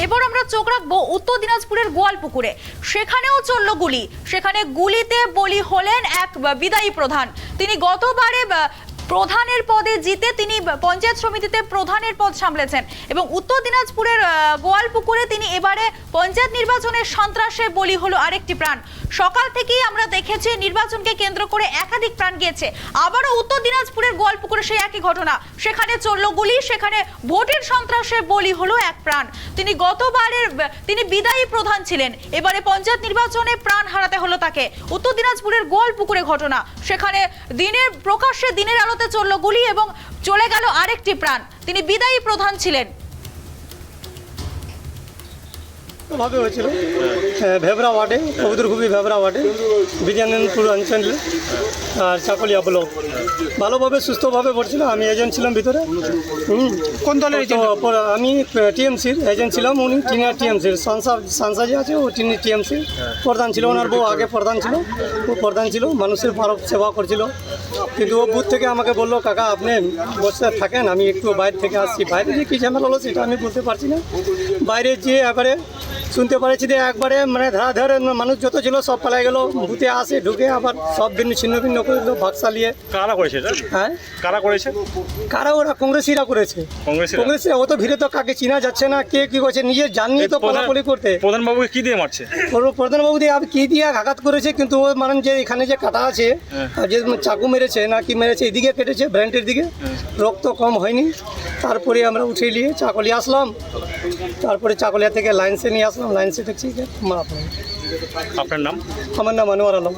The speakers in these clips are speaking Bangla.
এরপর আমরা চোখ রাখবো উত্তর দিনাজপুরের গোয়ালপুকুরে। সেখানেও চলল গুলি। সেখানে গুলিতে বলি হলেন এক বিদায়ী প্রধান। তিনি গতবারে প্রধানের পদে জিতে তিনি পঞ্চায়েত সমিতিতে প্রধানের পদ সামলেছেন এবং উত্তর দিনাজপুরের গোয়ালপুকুরে তিনি এবারে পঞ্চায়েত নির্বাচনের সন্ত্রাসে বলি হলো আরেকটি প্রাণ। সকাল থেকেই আমরা দেখেছি নির্বাচনকে কেন্দ্র করে একাধিক প্রাণ গিয়েছে। আবারও উত্তর দিনাজপুরের গোয়ালপুকুরে সেই একই ঘটনা। সেখানে চলল গুলি, সেখানে ভোটের সন্ত্রাসে বলি হলো এক প্রাণ। তিনি গতবারের তিনি বিদায়ী প্রধান ছিলেন, এবারে পঞ্চায়েত নির্বাচনে প্রাণ হারাতে হলো তাকে। উত্তর দিনাজপুরের গোয়ালপুকুরে ঘটনা। সেখানে প্রকাশ্যে দিনের আলোতে চলল গুলি এবং চলে গেল আরেকটি প্রাণ। তিনি বিদায়ী প্রধান ছিলেন। ভাবে হয়েছিল ভেবরা ওয়ার্ডে, কবুতরখুবি ভেবরা ওয়ার্ডে, বিজয়ানন্দপুর অঞ্চলে আর চাকলিয়া ব্লক। ভালোভাবে সুস্থভাবে পড়ছিল। আমি এজেন্ট ছিলাম ভিতরে। কোন দলের এজেন্ট? আমি টিএমসির এজেন্ট ছিলাম। উনি টিএমসির সাংসা যে আছে ও তিনি টিএমসির প্রধান ছিল। ওনার বউ আগে প্রধান ছিল, ও প্রধান ছিল, মানুষের ভালো সেবা করছিল। কিন্তু ও বুথ থেকে আমাকে বললো, কাকা আপনি বসে থাকেন, আমি একটু বাইরে থেকে আসছি। বাইরে যে কী ঝামেলা হলো সেটা আমি বলতে পারছি না। বাইরে যেয়ে এবারে শুনতে পারছি যে একবারে মানে ধরে মানুষ যত ছিল সব পালাই গেল। বুথে আসে ঢুকে আবার সব ছিন্ন ভিন্ন করে দিল ভাগ চালিয়ে। কারা করেছে? হ্যাঁ, কারা করেছে? কারা? ওরা কংগ্রেসিরা করেছে। কংগ্রেসিরা অত ভিড়ে তো কাকে চিনা যাচ্ছে না, কে কি করছে নিজে জাননি তো পলাপলি করতে। প্রধানবাবুকে কি দিয়ে মারছে? প্রধানবাবু দিয়ে কি দিয়ে আঘাত করেছে, কিন্তু ও মানে যে এখানে যে কাটা আছে, যে চাকু মেরেছে না কি মেরেছে, এদিকে কেটেছে ব্র্যান্ডের দিকে, রক্ত কম হয়নি। তারপরে আমরা উঠে নিয়ে চাকলিয়া আসলাম। তারপরে চাকলিয়া থেকে লাইন্সে নিয়ে আসলাম। লাইন্সে দেখছি মারা পড়ে। আপনার নাম? আমার নাম আনোয়ার আলম।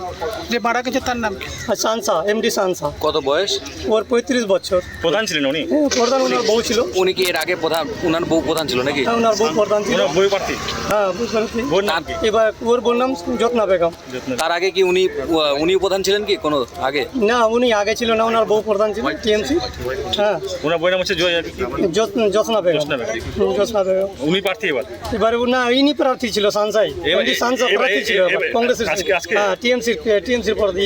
যে মারা গেছে তার নাম কি? সানসা, এমডি সানসা। কত বয়স? ওর 35 বছর। প্রধান ছিলেন উনি? প্রধান ওনার বউ ছিল। উনি কি এর আগে প্রধান? ওনার বউ প্রধান ছিল নাকি? হ্যাঁ, ওনার বউ প্রধান ছিল। বই প্রার্থী? হ্যাঁ, বই প্রার্থী। বোন নাম কি? এবার ওর বোন নাম জ্যোৎস্না বেগম। তার আগে কি উনি প্রধান ছিলেন কি কোনো আগে? না, উনি আগে ছিল না, ওনার বউ প্রধান ছিল টিএমসি। হ্যাঁ, ওনার বই নাম হচ্ছে জ্যোৎস্না বেগম। জ্যোৎস্না বেগম। উনি প্রার্থী এবার না, ইনি প্রার্থী ছিল সানসাই। সানসা প্রার্থী ছিল কংগ্রেসের। হ্যাঁ, টিএমসির প্রার্থী।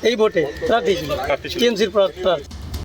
এই ভোটে প্রার্থী ছিল টিএমসির প্রার্থী।